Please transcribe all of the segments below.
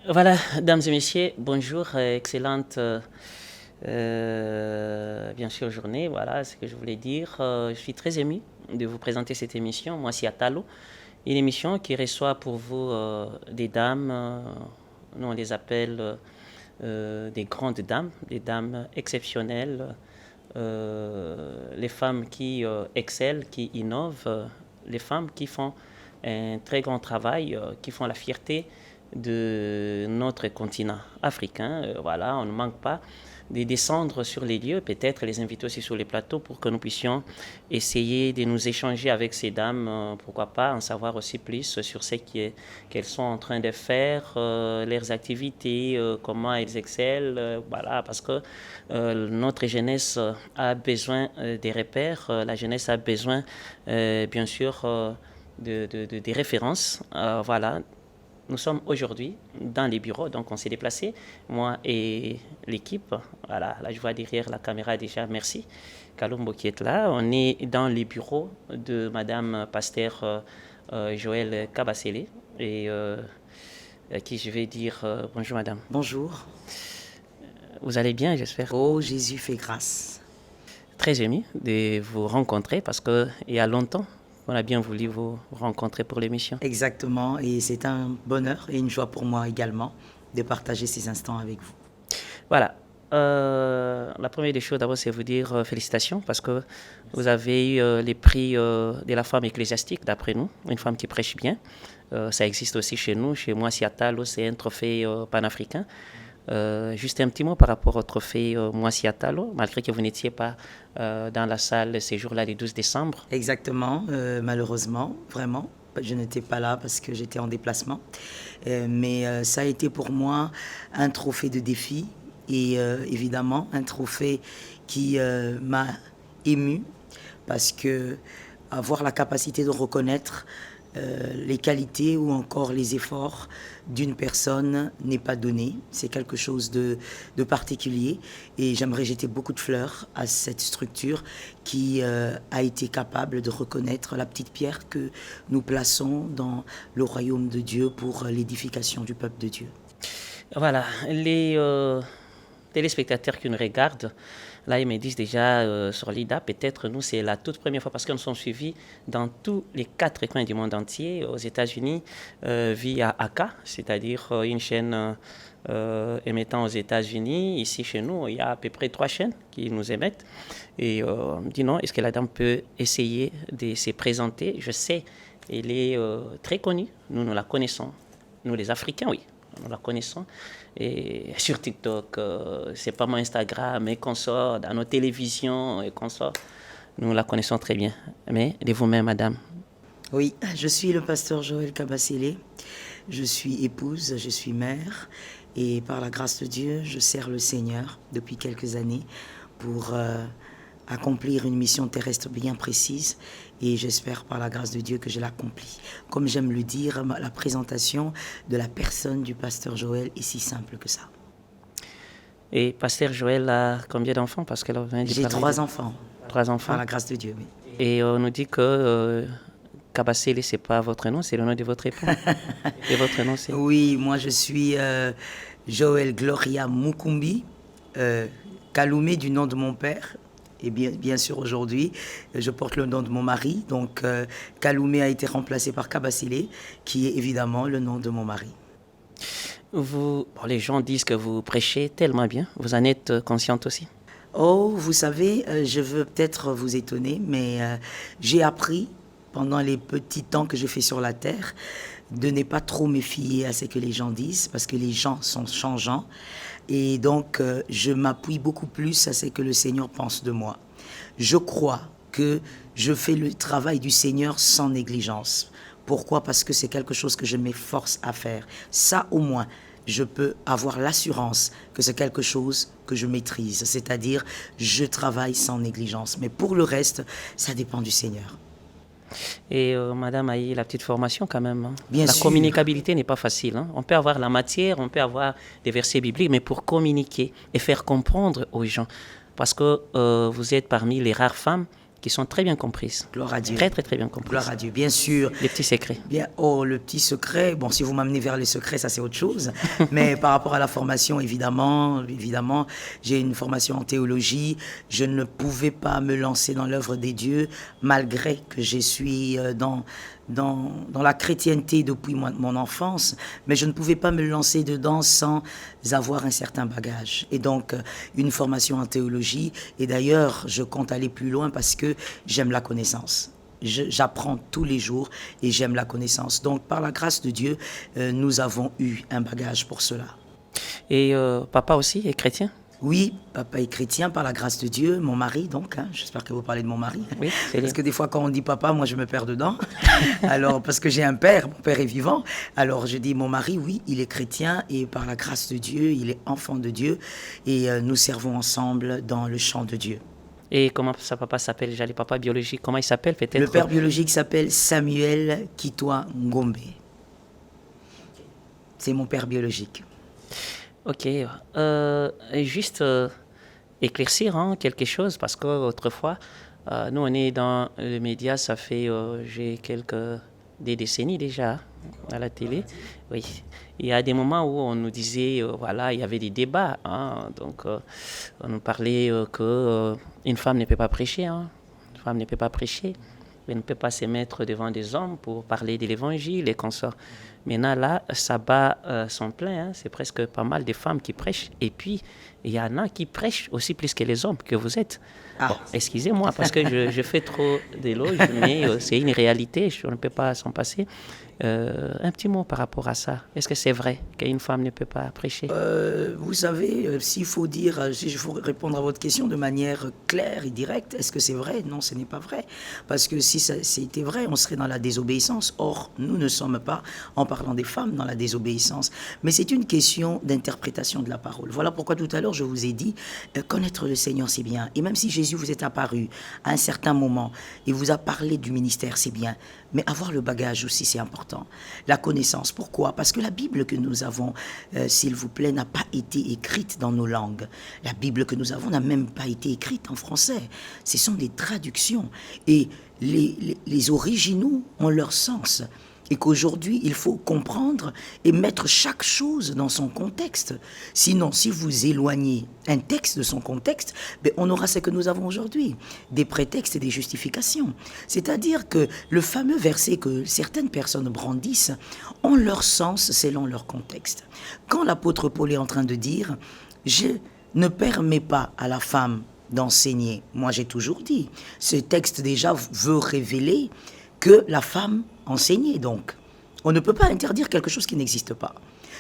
Voilà, dames et messieurs, bonjour, excellente bien sûr journée, voilà ce que je voulais dire. Je suis très ému de vous présenter cette émission, moi c'est Atalo, une émission qui reçoit pour vous des dames, nous on les appelle des grandes dames, des dames exceptionnelles, les femmes qui excellent, qui innovent, les femmes qui font un très grand travail, qui font la fierté de notre continent africain. Voilà, on ne manque pas de descendre sur les lieux, peut-être les inviter aussi sur les plateaux pour que nous puissions essayer de nous échanger avec ces dames, pourquoi pas en savoir aussi plus sur ce qu'elles sont en train de faire, leurs activités, comment elles excellent, voilà, parce que notre jeunesse a besoin des repères, la jeunesse a besoin bien sûr des références, voilà. Nous sommes aujourd'hui dans les bureaux, donc on s'est déplacé, moi et l'équipe. Voilà, là je vois derrière la caméra déjà, merci. Kalumbo qui est là. On est dans les bureaux de Madame Pasteur Joël Kabasele et à qui je vais dire bonjour Madame. Bonjour. Vous allez bien, j'espère. Oh, Jésus fait grâce. Très ému de vous rencontrer parce qu'il y a longtemps. On a bien voulu vous rencontrer pour l'émission. Exactement, et c'est un bonheur et une joie pour moi également de partager ces instants avec vous. Voilà. La première des choses, d'abord, c'est vous dire félicitations parce que vous avez eu les prix de la femme ecclésiastique, d'après nous, une femme qui prêche bien. Ça existe aussi chez nous. Chez moi, Siatalo, c'est un trophée panafricain. Juste un petit mot par rapport au trophée Moissi Atalo, malgré que vous n'étiez pas dans la salle ces jours-là, le 12 décembre. Exactement, malheureusement, vraiment. Je n'étais pas là parce que j'étais en déplacement. Mais ça a été pour moi un trophée de défi et évidemment un trophée qui m'a ému parce que avoir la capacité de reconnaître les qualités ou encore les efforts d'une personne n'est pas donné. C'est quelque chose de particulier et j'aimerais jeter beaucoup de fleurs à cette structure qui a été capable de reconnaître la petite pierre que nous plaçons dans le royaume de Dieu pour l'édification du peuple de Dieu. Voilà, les téléspectateurs qui nous regardent, là, ils me disent déjà sur l'IDA, peut-être nous, c'est la toute première fois parce que nous sommes suivis dans tous les 4 coins du monde entier, aux États-Unis, via ACA, c'est-à-dire une chaîne émettant aux États-Unis. Ici, chez nous, il y a à peu près 3 chaînes qui nous émettent. Et on me dit non, est-ce que la dame peut essayer de se présenter? Je sais, elle est très connue, nous la connaissons. Nous, les Africains, oui, nous la connaissons. Et sur TikTok, c'est pas mon Instagram et qu'on sort dans nos télévisions et qu'on sort. Nous la connaissons très bien. Mais de vous-même, madame. Oui, je suis le pasteur Joël Kabasele. Je suis épouse, je suis mère. Et par la grâce de Dieu, je sers le Seigneur depuis quelques années pour accomplir une mission terrestre bien précise. Et j'espère par la grâce de Dieu que je l'accomplis. Comme j'aime le dire, la présentation de la personne du pasteur Joël est si simple que ça. Et pasteur Joël a combien d'enfants? Parce qu'elle vient de J'ai parler 3 enfants. 3 enfants. Par la grâce de Dieu, oui. Et on nous dit que Kabasele, c'est pas votre nom, c'est le nom de votre époux. Et votre nom, c'est? Oui, moi je suis Joël Gloria Mukumbi, Kaloumé du nom de mon père. Et bien sûr, aujourd'hui, je porte le nom de mon mari. Donc, Kaloumé a été remplacé par Kabasele, qui est évidemment le nom de mon mari. Les gens disent que vous prêchez tellement bien. Vous en êtes consciente aussi? Oh, vous savez, je veux peut-être vous étonner, mais j'ai appris pendant les petits temps que je fais sur la terre de ne pas trop me fier à ce que les gens disent, parce que les gens sont changeants. Et donc, je m'appuie beaucoup plus à ce que le Seigneur pense de moi. Je crois que je fais le travail du Seigneur sans négligence. Pourquoi? Parce que c'est quelque chose que je m'efforce à faire. Ça, au moins, je peux avoir l'assurance que c'est quelque chose que je maîtrise. C'est-à-dire, je travaille sans négligence. Mais pour le reste, ça dépend du Seigneur. Et madame a eu la petite formation quand même. Bien la sûr. communicabilité n'est pas facile. On peut avoir la matière, on peut avoir des versets bibliques, mais pour communiquer et faire comprendre aux gens, parce que vous êtes parmi les rares femmes qui sont très bien comprises. Gloire à Dieu. Très, très, très bien comprises. Gloire à Dieu, bien sûr. Les petits secrets. Bien, oh, le petit secret, bon, si vous m'amenez vers les secrets, ça c'est autre chose. Mais par rapport à la formation, évidemment, j'ai une formation en théologie. Je ne pouvais pas me lancer dans l'œuvre des dieux, malgré que je suis dans la chrétienté depuis mon enfance, mais je ne pouvais pas me lancer dedans sans avoir un certain bagage. Et donc, une formation en théologie. Et d'ailleurs, je compte aller plus loin parce que j'aime la connaissance. J'apprends tous les jours et j'aime la connaissance. Donc, par la grâce de Dieu, nous avons eu un bagage pour cela. Et papa aussi est chrétien? Oui, papa est chrétien par la grâce de Dieu, mon mari donc, j'espère que vous parlez de mon mari. Oui, parce que des fois quand on dit papa, moi je me perds dedans. Alors parce que j'ai un père, mon père est vivant. Alors je dis mon mari, oui, il est chrétien et par la grâce de Dieu, il est enfant de Dieu et nous servons ensemble dans le chant de Dieu. Et comment ça papa s'appelle déjà, les papas biologiques, comment il s'appelle peut-être? Le père biologique s'appelle Samuel Kitwa Ngombe. C'est mon père biologique. Ok, juste éclaircir quelque chose, parce qu'autrefois, nous on est dans les médias, ça fait j'ai des décennies déjà à la télé. Oui, il y a des moments où on nous disait, voilà, il y avait des débats, donc on nous parlait qu'une femme ne peut pas prêcher, une femme ne peut pas prêcher. Elle ne peut pas se mettre devant des hommes pour parler de l'évangile et consorts. Maintenant, là, ça bat son plein. C'est presque pas mal de femmes qui prêchent. Et puis, il y en a qui prêchent aussi plus que les hommes que vous êtes. Bon, excusez-moi, parce que je fais trop d'éloges, mais c'est une réalité. Je ne peux pas s'en passer. Un petit mot par rapport à ça. Est-ce que c'est vrai qu'une femme ne peut pas prêcher? Vous savez, s'il faut dire, si je faut répondre à votre question de manière claire et directe, est-ce que c'est vrai? Non, ce n'est pas vrai. Parce que si c'était vrai, on serait dans la désobéissance. Or, nous ne sommes pas, en parlant des femmes, dans la désobéissance. Mais c'est une question d'interprétation de la parole. Voilà pourquoi tout à l'heure, je vous ai dit, connaître le Seigneur, c'est bien. Et même si Jésus vous est apparu à un certain moment et vous a parlé du ministère, c'est bien. Mais avoir le bagage aussi, c'est important. La connaissance. Pourquoi? Parce que la Bible que nous avons, s'il vous plaît, n'a pas été écrite dans nos langues. La Bible que nous avons n'a même pas été écrite en français. Ce sont des traductions. Et les originaux ont leur sens. Et qu'aujourd'hui, il faut comprendre et mettre chaque chose dans son contexte. Sinon, si vous éloignez un texte de son contexte, on aura ce que nous avons aujourd'hui, des prétextes et des justifications. C'est-à-dire que le fameux verset que certaines personnes brandissent ont leur sens selon leur contexte. Quand l'apôtre Paul est en train de dire « Je ne permets pas à la femme d'enseigner », moi j'ai toujours dit, ce texte déjà veut révéler que la femme enseignait. Donc, on ne peut pas interdire quelque chose qui n'existe pas.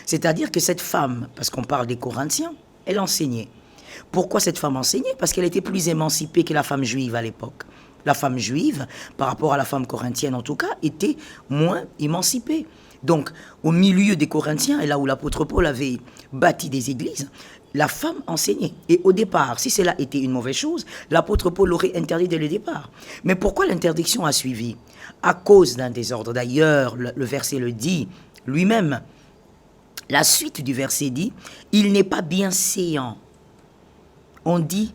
C'est-à-dire que cette femme, parce qu'on parle des Corinthiens, elle enseignait. Pourquoi cette femme enseignait? Parce qu'elle était plus émancipée que la femme juive à l'époque. La femme juive, par rapport à la femme corinthienne en tout cas, était moins émancipée. Donc, au milieu des Corinthiens, et là où l'apôtre Paul avait bâti des églises, la femme enseignait. Et au départ, si cela était une mauvaise chose, l'apôtre Paul l'aurait interdit dès le départ. Mais pourquoi l'interdiction a suivi? À cause d'un désordre. D'ailleurs, le verset le dit lui-même. La suite du verset dit, il n'est pas bienséant. On dit,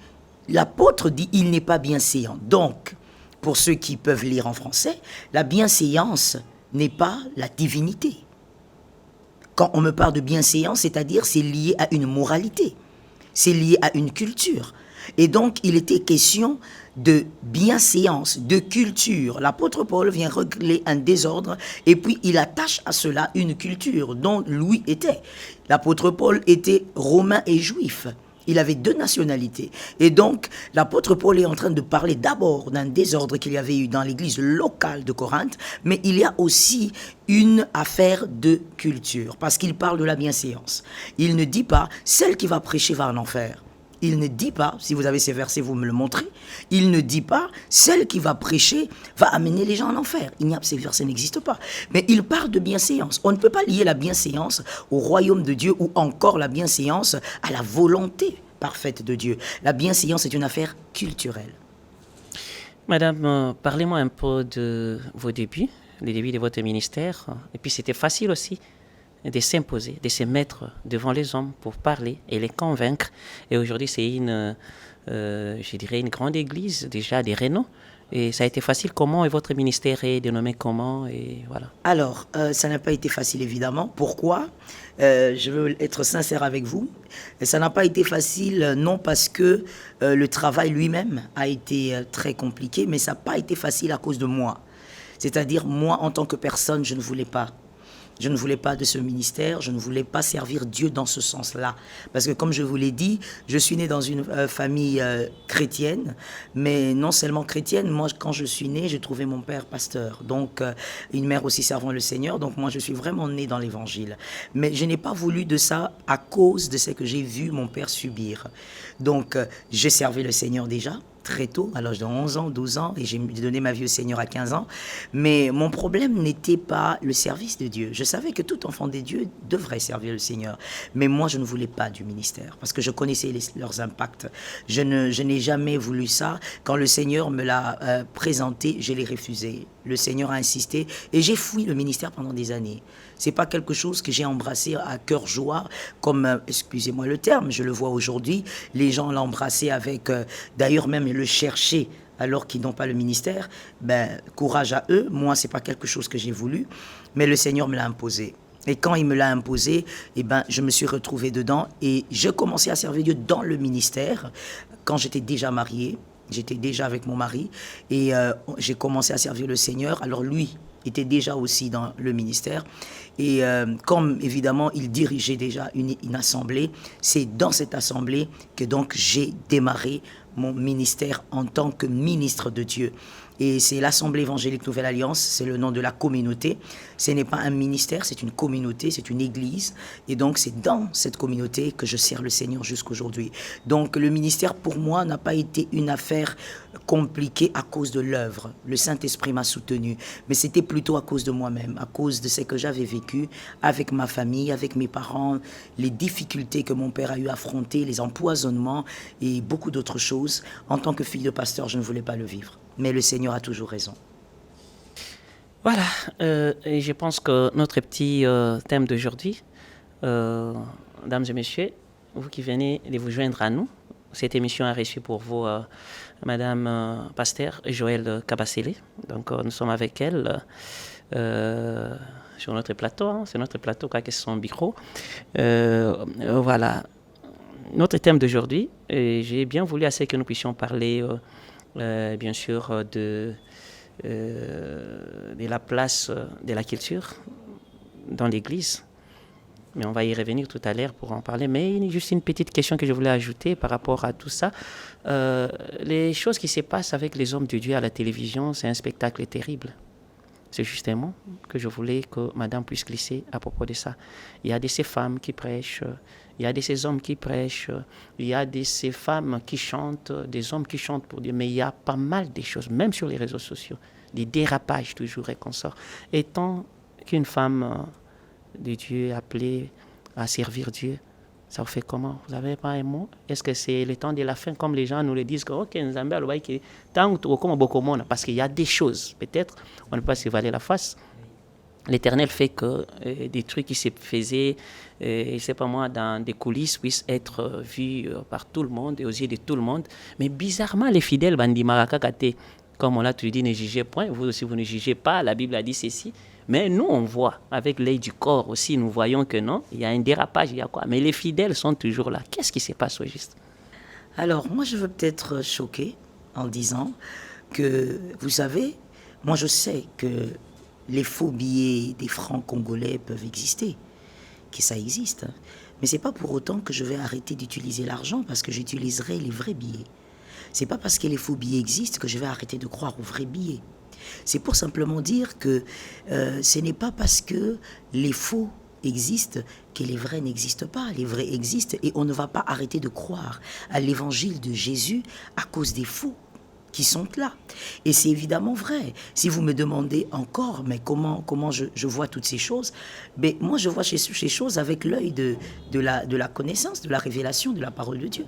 l'apôtre dit, il n'est pas bienséant. Donc, pour ceux qui peuvent lire en français, la bienséance n'est pas la divinité. Quand on me parle de bienséance, c'est-à-dire c'est lié à une moralité, c'est lié à une culture. Et donc, il était question de bienséance, de culture. L'apôtre Paul vient régler un désordre et puis il attache à cela une culture dont lui était. L'apôtre Paul était romain et juif. Il avait deux nationalités. Et donc, l'apôtre Paul est en train de parler d'abord d'un désordre qu'il y avait eu dans l'église locale de Corinthe, mais il y a aussi une affaire de culture, parce qu'il parle de la bienséance. Il ne dit pas, celle qui va prêcher va en enfer. Il ne dit pas, si vous avez ces versets, vous me le montrez, il ne dit pas, celle qui va prêcher va amener les gens en enfer. Ces versets n'existent pas. Mais il parle de bienséance. On ne peut pas lier la bienséance au royaume de Dieu ou encore la bienséance à la volonté parfaite de Dieu. La bienséance est une affaire culturelle. Madame, parlez-moi un peu de vos débuts, les débuts de votre ministère. Et puis c'était facile aussi de s'imposer, de se mettre devant les hommes pour parler et les convaincre. Et aujourd'hui, c'est je dirais une grande église, déjà des renom. Et ça a été facile. Comment et votre ministère est dénommé comment et voilà. Alors, ça n'a pas été facile, évidemment. Pourquoi? Je veux être sincère avec vous. Ça n'a pas été facile, non parce que le travail lui-même a été très compliqué, mais ça n'a pas été facile à cause de moi. C'est-à-dire, moi, en tant que personne, je ne voulais pas. Je ne voulais pas de ce ministère, je ne voulais pas servir Dieu dans ce sens-là. Parce que comme je vous l'ai dit, je suis né dans une famille chrétienne, mais non seulement chrétienne, moi quand je suis né, j'ai trouvé mon père pasteur, donc une mère aussi servant le Seigneur, donc moi je suis vraiment né dans l'évangile. Mais je n'ai pas voulu de ça à cause de ce que j'ai vu mon père subir. Donc j'ai servi le Seigneur déjà, très tôt, à l'âge de 11 ans, 12 ans, et j'ai donné ma vie au Seigneur à 15 ans. Mais mon problème n'était pas le service de Dieu. Je savais que tout enfant des dieux devrait servir le Seigneur. Mais moi, je ne voulais pas du ministère, parce que je connaissais leurs impacts. Je n'ai jamais voulu ça. Quand le Seigneur me l'a présenté, je l'ai refusé. Le Seigneur a insisté, et j'ai fui le ministère pendant des années. C'est pas quelque chose que j'ai embrassé à cœur joie, comme, excusez-moi le terme, je le vois aujourd'hui, les gens l'embrassaient avec, d'ailleurs même le chercher alors qu'ils n'ont pas le ministère, ben, courage à eux. Moi, c'est pas quelque chose que j'ai voulu, mais le Seigneur me l'a imposé. Et quand il me l'a imposé, eh ben, je me suis retrouvé dedans et je commençais à servir Dieu dans le ministère quand j'étais déjà mariée. J'étais déjà avec mon mari et j'ai commencé à servir le Seigneur. Alors lui était déjà aussi dans le ministère. Et comme évidemment il dirigeait déjà une assemblée, c'est dans cette assemblée que donc j'ai démarré mon ministère en tant que ministre de Dieu. Et c'est l'Assemblée évangélique Nouvelle Alliance, c'est le nom de la communauté. Ce n'est pas un ministère, c'est une communauté, c'est une église. Et donc c'est dans cette communauté que je sers le Seigneur jusqu'aujourd'hui. Donc le ministère pour moi n'a pas été une affaire compliquée à cause de l'œuvre. Le Saint-Esprit m'a soutenu. Mais c'était plutôt à cause de moi-même, à cause de ce que j'avais vécu avec ma famille, avec mes parents, les difficultés que mon père a eu à affronter, les empoisonnements et beaucoup d'autres choses. En tant que fille de pasteur, je ne voulais pas le vivre. Mais le Seigneur a toujours raison. Voilà, et je pense que notre petit thème d'aujourd'hui, mesdames et messieurs, vous qui venez de vous joindre à nous, cette émission a reçu pour vous Madame Pasteur Joëlle Kabasele. Donc nous sommes avec elle sur notre plateau, hein, c'est notre plateau, quoi que c'est son micro. Voilà, notre thème d'aujourd'hui, j'ai bien voulu assez que nous puissions parler bien sûr de la place de la culture dans l'Église. Mais on va y revenir tout à l'heure pour en parler. Mais juste une petite question que je voulais ajouter par rapport à tout ça. Les choses qui se passent avec les hommes de Dieu à la télévision, c'est un spectacle terrible. C'est justement que je voulais que madame puisse glisser à propos de ça. Il y a de ces femmes qui prêchent, il y a de ces hommes qui prêchent, il y a de ces femmes qui chantent, des hommes qui chantent pour Dieu, mais il y a pas mal de choses, même sur les réseaux sociaux, des dérapages toujours et consorts. Et tant qu'une femme de Dieu est appelée à servir Dieu, ça vous fait comment? Vous n'avez pas un mot? Est-ce que c'est le temps de la fin, comme les gens nous le disent, que ok, nous avons tant comme beaucoup monde, parce qu'il y a des choses, peut-être, on ne peut pas se voiler la face. L'Éternel fait que des trucs qui se faisaient, je ne sais pas moi, dans des coulisses puissent être vus par tout le monde et aux yeux de tout le monde. Mais bizarrement, les fidèles, bandi marakakate, comme on l'a toujours dit, ne jugez point. Vous aussi, vous ne jugez pas. La Bible a dit ceci. Mais nous, on voit, avec l'œil du corps aussi, nous voyons que non, il y a un dérapage, il y a quoi. Mais les fidèles sont toujours là. Qu'est-ce qui se passe au juste? Alors, moi, je veux peut-être choquer en disant que, vous savez, moi, je sais que les faux billets des francs congolais peuvent exister, que ça existe. Mais ce n'est pas pour autant que je vais arrêter d'utiliser l'argent parce que j'utiliserai les vrais billets. Ce n'est pas parce que les faux billets existent que je vais arrêter de croire aux vrais billets. C'est pour simplement dire que ce n'est pas parce que les faux existent que les vrais n'existent pas. Les vrais existent et on ne va pas arrêter de croire à l'évangile de Jésus à cause des faux qui sont là. Et c'est évidemment vrai. Si vous me demandez encore, mais comment je vois toutes ces choses, mais moi je vois ces choses avec l'œil de la connaissance, de la révélation de la parole de Dieu.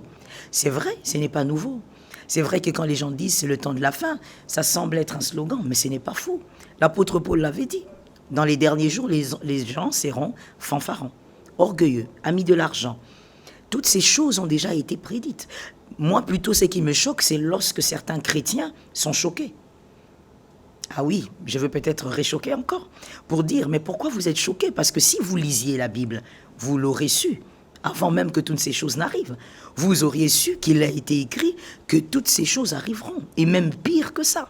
C'est vrai, ce n'est pas nouveau. C'est vrai que quand les gens disent c'est le temps de la fin, ça semble être un slogan, mais ce n'est pas faux. L'apôtre Paul l'avait dit. Dans les derniers jours, les gens seront fanfarons, orgueilleux, amis de l'argent. Toutes ces choses ont déjà été prédites. Moi, plutôt, ce qui me choque, c'est lorsque certains chrétiens sont choqués. Ah oui, je veux peut-être réchoquer encore pour dire, mais pourquoi vous êtes choqués? Parce que si vous lisiez la Bible, vous l'aurez su, avant même que toutes ces choses n'arrivent. Vous auriez su qu'il a été écrit que toutes ces choses arriveront, et même pire que ça.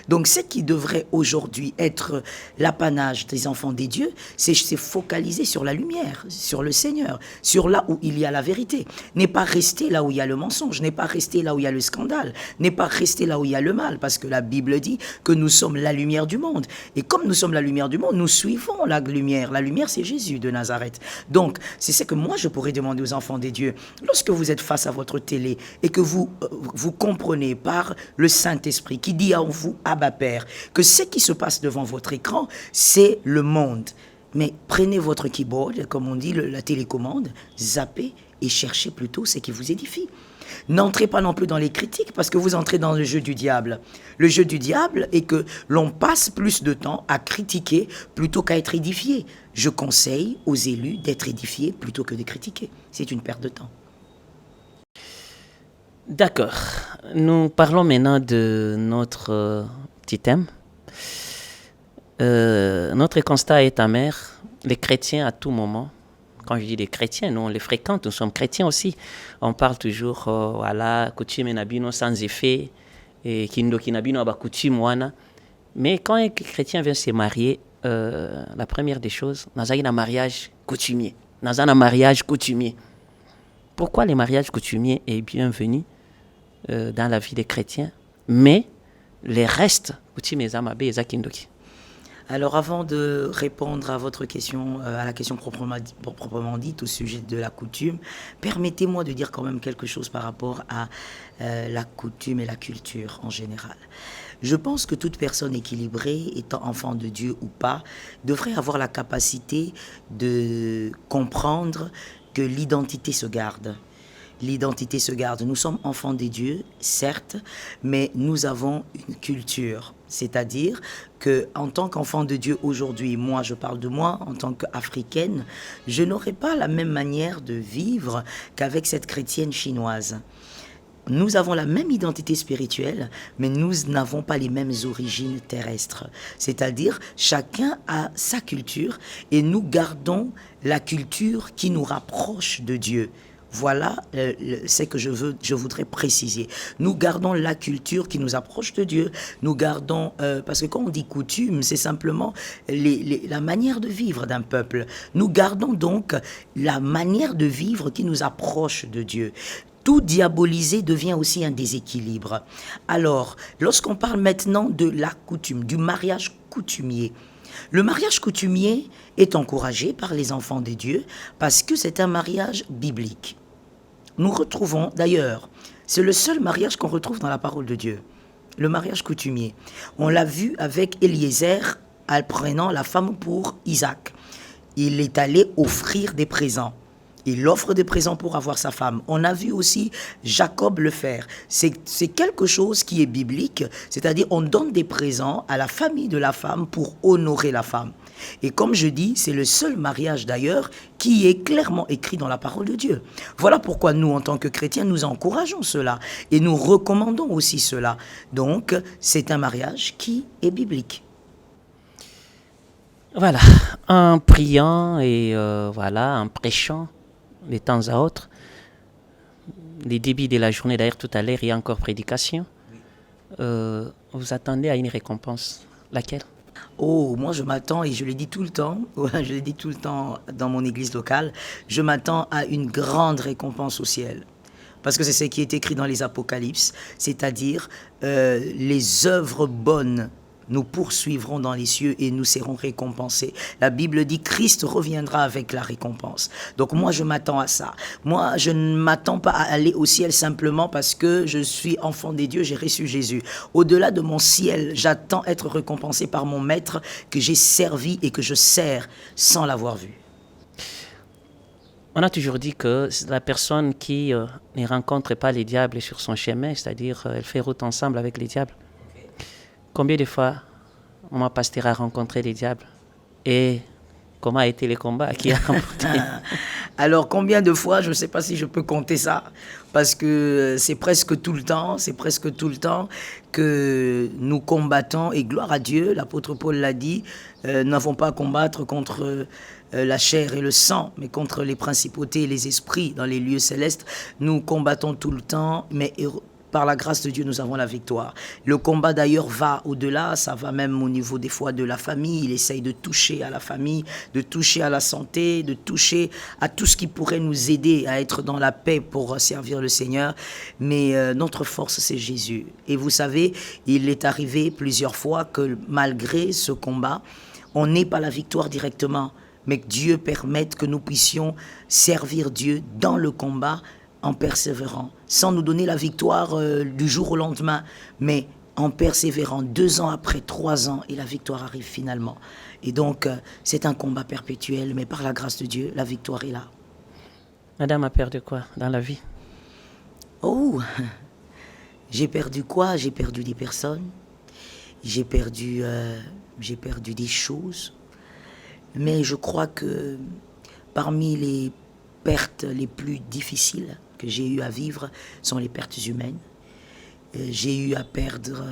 Donc, ce qui devrait aujourd'hui être l'apanage des enfants des dieux, c'est se focaliser sur la lumière, sur le Seigneur, sur là où il y a la vérité. N'est pas rester là où il y a le mensonge, n'est pas rester là où il y a le scandale, n'est pas rester là où il y a le mal, parce que la Bible dit que nous sommes la lumière du monde. Et comme nous sommes la lumière du monde, nous suivons la lumière. La lumière, c'est Jésus de Nazareth. Donc, c'est ce que moi, je pourrais demander aux enfants des dieux. Lorsque vous êtes face à votre télé et que vous comprenez par le Saint-Esprit qui dit en vous, Abba Père, que ce qui se passe devant votre écran, c'est le monde. Mais prenez votre keyboard, comme on dit, la télécommande, zappez et cherchez plutôt ce qui vous édifie. N'entrez pas non plus dans les critiques parce que vous entrez dans le jeu du diable. Le jeu du diable est que l'on passe plus de temps à critiquer plutôt qu'à être édifié. Je conseille aux élus d'être édifiés plutôt que de critiquer. C'est une perte de temps. D'accord. Nous parlons maintenant de notre petit thème. Notre constat est amer. Les chrétiens, à tout moment, quand je dis les chrétiens, nous on les fréquente, nous sommes chrétiens aussi. On parle toujours, voilà, coutume nabino sans effet, et kindoki nabino aba coutume wana. Mais quand un chrétien vient se marier, la première des choses, nous avons un mariage coutumier. Nous avons un mariage coutumier. Pourquoi le mariage coutumier est bienvenu dans la vie des chrétiens, mais les restes, coutumes amabe et zakindoki? Alors avant de répondre à votre question, à la question proprement dite au sujet de la coutume, permettez-moi de dire quand même quelque chose par rapport à la coutume et la culture en général. Je pense que toute personne équilibrée, étant enfant de Dieu ou pas, devrait avoir la capacité de comprendre que l'identité se garde. L'identité se garde. Nous sommes enfants des dieux, certes, mais nous avons une culture. C'est-à-dire qu'en tant qu'enfant de Dieu aujourd'hui, moi je parle de moi en tant qu'Africaine, je n'aurai pas la même manière de vivre qu'avec cette chrétienne chinoise. Nous avons la même identité spirituelle, mais nous n'avons pas les mêmes origines terrestres. C'est-à-dire, chacun a sa culture et nous gardons la culture qui nous rapproche de Dieu. Voilà ce que je voudrais préciser. Nous gardons la culture qui nous approche de Dieu. Nous gardons, parce que quand on dit coutume, c'est simplement la manière de vivre d'un peuple. Nous gardons donc la manière de vivre qui nous approche de Dieu. Tout diabolisé devient aussi un déséquilibre. Alors, lorsqu'on parle maintenant de la coutume, du mariage coutumier, le mariage coutumier est encouragé par les enfants de Dieu parce que c'est un mariage biblique. Nous retrouvons, d'ailleurs, c'est le seul mariage qu'on retrouve dans la parole de Dieu, le mariage coutumier. On l'a vu avec Eliezer, prenant la femme pour Isaac. Il est allé offrir des présents. Il offre des présents pour avoir sa femme. On a vu aussi Jacob le faire. C'est quelque chose qui est biblique, c'est-à-dire on donne des présents à la famille de la femme pour honorer la femme. Et comme je dis, c'est le seul mariage d'ailleurs qui est clairement écrit dans la parole de Dieu. Voilà pourquoi nous, en tant que chrétiens, nous encourageons cela et nous recommandons aussi cela. Donc, c'est un mariage qui est biblique. Voilà, en priant et voilà, en prêchant de temps à autre, les débuts de la journée, d'ailleurs tout à l'heure, il y a encore prédication. Vous attendez à une récompense. Laquelle? Oh, moi je m'attends, et je le dis tout le temps, je le dis tout le temps dans mon église locale, je m'attends à une grande récompense au ciel. Parce que c'est ce qui est écrit dans les Apocalypses, c'est-à-dire les œuvres bonnes nous poursuivrons dans les cieux et nous serons récompensés. La Bible dit Christ reviendra avec la récompense. Donc moi je m'attends à ça. Moi je ne m'attends pas à aller au ciel simplement parce que je suis enfant des dieux, j'ai reçu Jésus. Au-delà de mon ciel, j'attends être récompensé par mon maître que j'ai servi et que je sers sans l'avoir vu. On a toujours dit que la personne qui ne rencontre pas les diables sur son chemin, c'est-à-dire elle fait route ensemble avec les diables. Combien de fois mon pasteur a rencontré les diables? Et comment a été le combat? Qui a remporté? Alors, combien de fois, je ne sais pas si je peux compter ça, parce que c'est presque tout le temps, que nous combattons, et gloire à Dieu, l'apôtre Paul l'a dit, nous n'avons pas à combattre contre la chair et le sang, mais contre les principautés et les esprits dans les lieux célestes. Nous combattons tout le temps, mais par la grâce de Dieu, nous avons la victoire. Le combat d'ailleurs va au-delà, ça va même au niveau des fois de la famille. Il essaye de toucher à la famille, de toucher à la santé, de toucher à tout ce qui pourrait nous aider à être dans la paix pour servir le Seigneur. Mais notre force, c'est Jésus. Et vous savez, il est arrivé plusieurs fois que malgré ce combat, on n'ait pas la victoire directement, mais que Dieu permette que nous puissions servir Dieu dans le combat en persévérant, sans nous donner la victoire du jour au lendemain, mais en persévérant 2 ans après, 3 ans, et la victoire arrive finalement. Et donc, c'est un combat perpétuel, mais par la grâce de Dieu, la victoire est là. Madame a perdu quoi dans la vie? Oh, j'ai perdu quoi? J'ai perdu des personnes, j'ai perdu des choses, mais je crois que parmi les pertes les plus difficiles que j'ai eu à vivre sont les pertes humaines. J'ai eu à perdre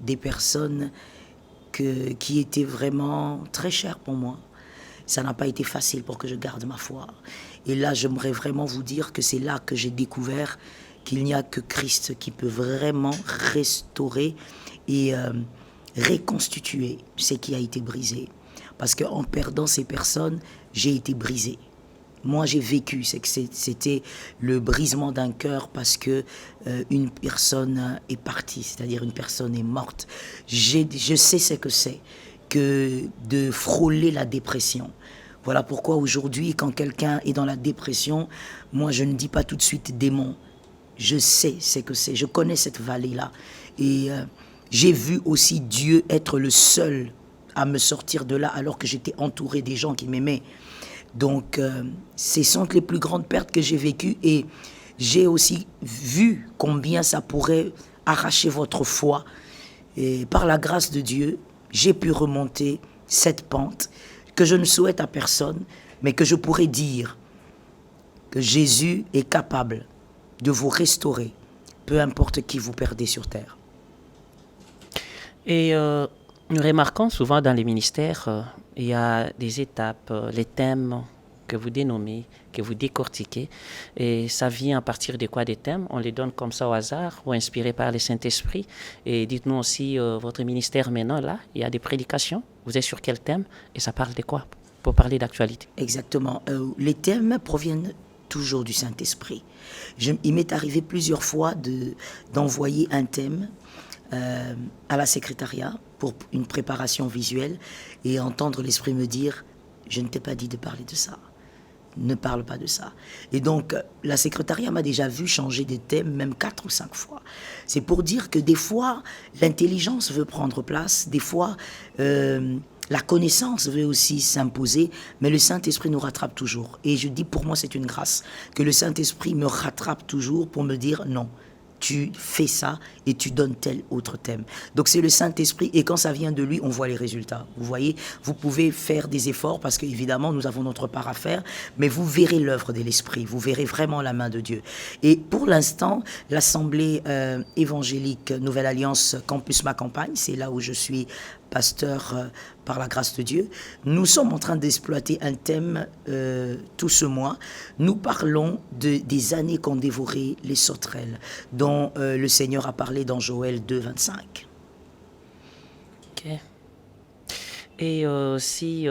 des personnes qui étaient vraiment très chères pour moi. Ça n'a pas été facile pour que je garde ma foi. Et là, j'aimerais vraiment vous dire que c'est là que j'ai découvert qu'il n'y a que Christ qui peut vraiment restaurer et reconstituer ce qui a été brisé. Parce qu'en perdant ces personnes, j'ai été brisé. Moi, j'ai vécu, c'était le brisement d'un cœur parce que une personne est partie, c'est-à-dire une personne est morte. Je sais ce que c'est que de frôler la dépression. Voilà pourquoi aujourd'hui, quand quelqu'un est dans la dépression, moi, je ne dis pas tout de suite démon. Je sais ce que c'est, je connais cette vallée-là. Et j'ai vu aussi Dieu être le seul à me sortir de là alors que j'étais entouré des gens qui m'aimaient. Donc, ce sont les plus grandes pertes que j'ai vécues et j'ai aussi vu combien ça pourrait arracher votre foi. Et par la grâce de Dieu, j'ai pu remonter cette pente que je ne souhaite à personne, mais que je pourrais dire que Jésus est capable de vous restaurer, peu importe qui vous perdez sur terre. Et nous remarquons souvent dans les ministères, il y a des étapes, les thèmes que vous dénommez, que vous décortiquez. Et ça vient à partir de quoi des thèmes? On les donne comme ça au hasard ou inspirés par le Saint-Esprit? Et dites-nous aussi, votre ministère maintenant, là, il y a des prédications. Vous êtes sur quel thème? Et ça parle de quoi? Pour parler d'actualité. Exactement. Les thèmes proviennent toujours du Saint-Esprit. Il m'est arrivé plusieurs fois d'envoyer un thème à la secrétariat pour une préparation visuelle et entendre l'Esprit me dire « Je ne t'ai pas dit de parler de ça. Ne parle pas de ça. » Et donc, la secrétariat m'a déjà vu changer de thème même 4 ou 5 fois. C'est pour dire que des fois, l'intelligence veut prendre place, des fois, la connaissance veut aussi s'imposer, mais le Saint-Esprit nous rattrape toujours. Et je dis, pour moi, c'est une grâce que le Saint-Esprit me rattrape toujours pour me dire non. Tu fais ça et tu donnes tel autre thème. Donc c'est le Saint-Esprit et quand ça vient de lui, on voit les résultats. Vous voyez, vous pouvez faire des efforts parce qu'évidemment, nous avons notre part à faire, mais vous verrez l'œuvre de l'Esprit, vous verrez vraiment la main de Dieu. Et pour l'instant, l'Assemblée évangélique Nouvelle Alliance Campus Ma Campagne, c'est là où je suis pasteur par la grâce de Dieu. Nous sommes en train d'exploiter un thème tout ce mois. Nous parlons des années qu'ont dévoré les sauterelles, dont le Seigneur a parlé dans Joël 2, 25. Ok. Et si,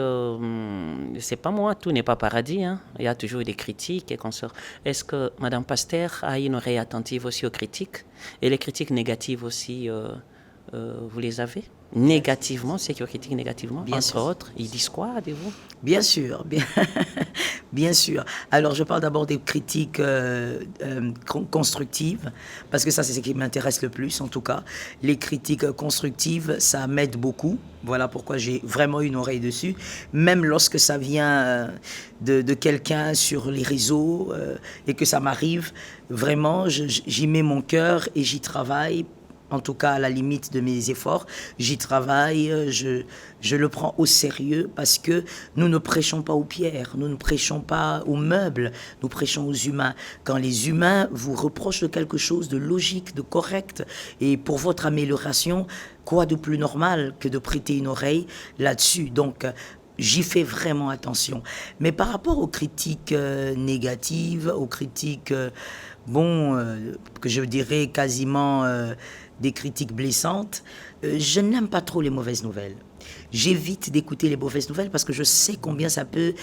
c'est pas moi, tout n'est pas paradis, hein. Il y a toujours des critiques et consorts. Est-ce que Madame Pasteur a une oreille attentive aussi aux critiques? Et les critiques négatives aussi, vous les avez? Négativement, ceux qui critiquent négativement, bien entre sûr. Autres, ils disent quoi de vous? Bien sûr, bien sûr. Alors, je parle d'abord des critiques constructives, parce que ça, c'est ce qui m'intéresse le plus, en tout cas. Les critiques constructives, ça m'aide beaucoup. Voilà pourquoi j'ai vraiment une oreille dessus. Même lorsque ça vient de quelqu'un sur les réseaux et que ça m'arrive, vraiment, j'y mets mon cœur et j'y travaille en tout cas à la limite de mes efforts. J'y travaille, je le prends au sérieux parce que nous ne prêchons pas aux pierres, nous ne prêchons pas aux meubles, nous prêchons aux humains. Quand les humains vous reprochent de quelque chose de logique, de correct, et pour votre amélioration, quoi de plus normal que de prêter une oreille là-dessus? Donc, j'y fais vraiment attention. Mais par rapport aux critiques négatives, aux critiques, que je dirais quasiment des critiques blessantes, je n'aime pas trop les mauvaises nouvelles. J'évite d'écouter les mauvaises nouvelles parce que je sais combien ça peut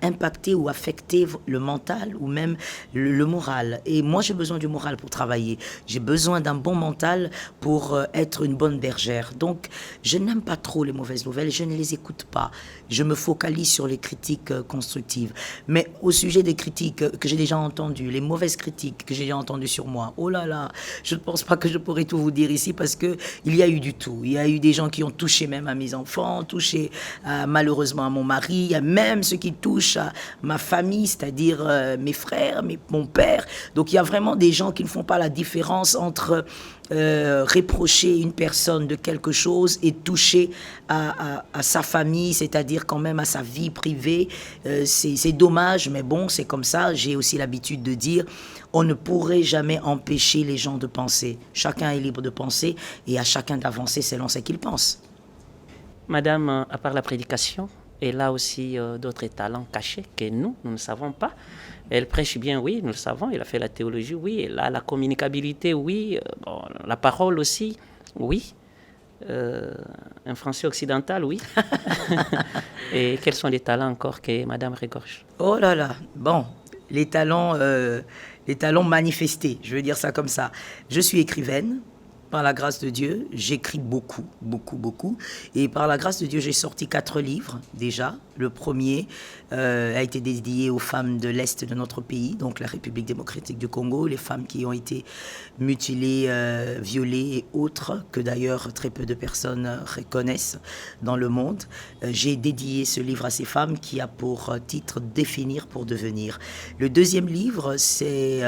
impacter ou affecter le mental ou même le moral. Et moi, j'ai besoin du moral pour travailler. J'ai besoin d'un bon mental pour être une bonne bergère. Donc, je n'aime pas trop les mauvaises nouvelles. Je ne les écoute pas. Je me focalise sur les critiques constructives. Mais au sujet des critiques que j'ai déjà entendues, les mauvaises critiques que j'ai déjà entendues sur moi, oh là là, je ne pense pas que je pourrais tout vous dire ici parce qu'il y a eu du tout. Il y a eu des gens qui ont touché même à mes enfants, touché malheureusement à mon mari, il y a même ceux qui touchent à ma famille, c'est-à-dire mes frères, mon père. Donc il y a vraiment des gens qui ne font pas la différence entre reprocher une personne de quelque chose et toucher à sa famille, c'est-à-dire quand même à sa vie privée. C'est dommage, mais bon, c'est comme ça. J'ai aussi l'habitude de dire, on ne pourrait jamais empêcher les gens de penser. Chacun est libre de penser et à chacun d'avancer selon ce qu'il pense. Madame, à part la prédication, elle a aussi d'autres talents cachés que nous ne savons pas. Elle prêche bien, oui, nous le savons. Elle a fait la théologie, oui. Elle a la communicabilité, oui. La parole aussi, oui. Un français occidental, oui. Et quels sont les talents encore que Madame regorge? Oh là là, bon, les talents manifestés, je veux dire ça comme ça. Je suis écrivaine. Par la grâce de Dieu, j'écris beaucoup, beaucoup, beaucoup. Et par la grâce de Dieu, j'ai sorti 4 livres déjà. Le premier a été dédié aux femmes de l'Est de notre pays, donc la République démocratique du Congo, les femmes qui ont été mutilées, violées et autres, que d'ailleurs très peu de personnes reconnaissent dans le monde. J'ai dédié ce livre à ces femmes qui a pour titre « Définir pour devenir ». Le deuxième livre, c'est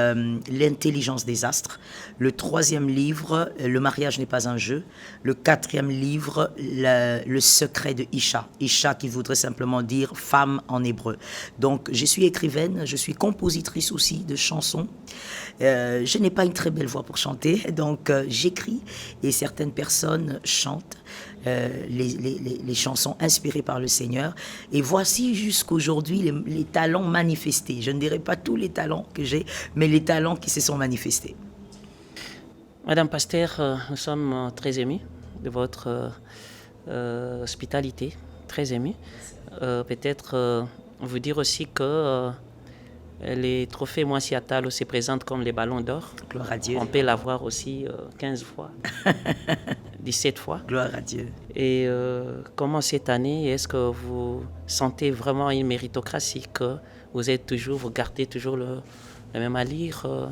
L'intelligence des astres. Le troisième livre, Le mariage n'est pas un jeu. Le quatrième livre, Le secret de Isha. Isha qui voudrait simplement dire femme en hébreu. Donc, je suis écrivaine, je suis compositrice aussi de chansons. Je n'ai pas une très belle voix pour chanter, donc j'écris et certaines personnes chantent les chansons inspirées par le Seigneur. Et voici jusqu'aujourd'hui les talents manifestés. Je ne dirais pas tous les talents que j'ai, mais les talents qui se sont manifestés. Madame Pasteur, nous sommes très émus de votre hospitalité, très émus. Peut-être vous dire aussi que les trophées Moissi Atalo se présentent comme les ballons d'or. Gloire à Dieu. On peut l'avoir aussi 15 fois, 17 fois. Gloire à Dieu. Et comment cette année, est-ce que vous sentez vraiment une méritocratie, que vous gardez toujours le même allure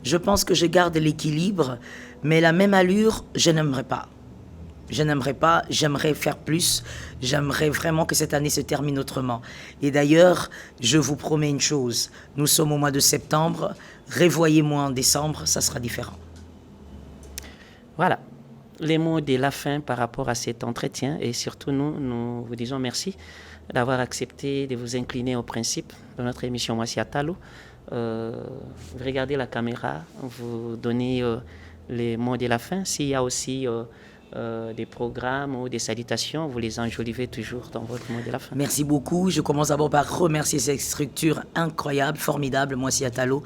Je pense que je garde l'équilibre, mais la même allure, je n'aimerais pas. Je n'aimerais pas, j'aimerais faire plus, j'aimerais vraiment que cette année se termine autrement. Et d'ailleurs, je vous promets une chose, nous sommes au mois de septembre, revoyez-moi en décembre, ça sera différent. Voilà, les mots de la fin par rapport à cet entretien, et surtout nous vous disons merci d'avoir accepté de vous incliner au principe de notre émission Moissi Atalo. Vous regardez la caméra, vous donnez les mots de la fin. S'il y a aussi des programmes ou des salutations, vous les enjolivez toujours dans votre mot de la fin. Merci beaucoup. Je commence d'abord par remercier cette structure incroyable, formidable, Moissi Atalo.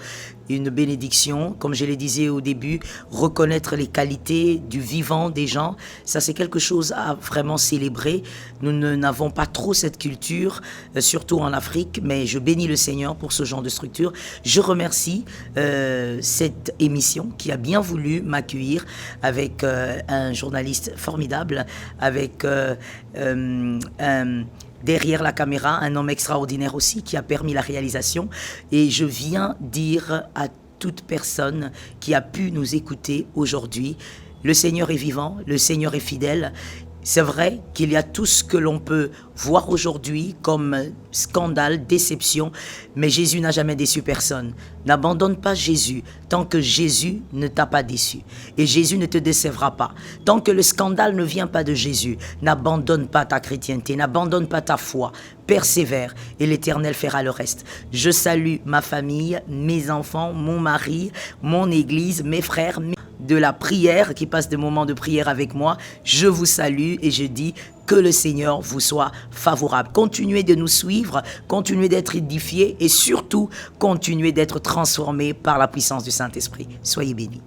Une bénédiction, comme je le disais au début, reconnaître les qualités du vivant des gens, ça c'est quelque chose à vraiment célébrer. Nous n'avons pas trop cette culture, surtout en Afrique, mais je bénis le Seigneur pour ce genre de structure. Je remercie cette émission qui a bien voulu m'accueillir avec un journaliste formidable, avec derrière la caméra, un homme extraordinaire aussi qui a permis la réalisation. Et je viens dire à toute personne qui a pu nous écouter aujourd'hui, le Seigneur est vivant, le Seigneur est fidèle. C'est vrai qu'il y a tout ce que l'on peut voir aujourd'hui comme scandale, déception, mais Jésus n'a jamais déçu personne. N'abandonne pas Jésus tant que Jésus ne t'a pas déçu. Et Jésus ne te décevra pas. Tant que le scandale ne vient pas de Jésus, n'abandonne pas ta chrétienté, n'abandonne pas ta foi. Persévère et l'Éternel fera le reste. Je salue ma famille, mes enfants, mon mari, mon église, mes frères, de la prière, qui passent des moments de prière avec moi. Je vous salue et je dis que le Seigneur vous soit favorable. Continuez de nous suivre, continuez d'être édifiés et surtout, continuez d'être transformés par la puissance du Saint-Esprit. Soyez bénis.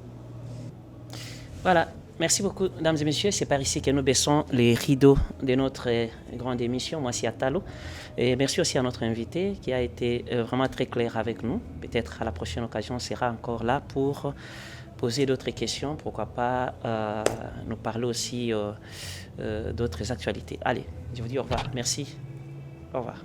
Voilà. Merci beaucoup, mesdames et messieurs. C'est par ici que nous baissons les rideaux de notre grande émission. Moi, c'est Atalo. Et merci aussi à notre invité qui a été vraiment très clair avec nous. Peut-être à la prochaine occasion, on sera encore là pour poser d'autres questions. Pourquoi pas nous parler aussi d'autres actualités. Allez, je vous dis au revoir. Merci. Au revoir.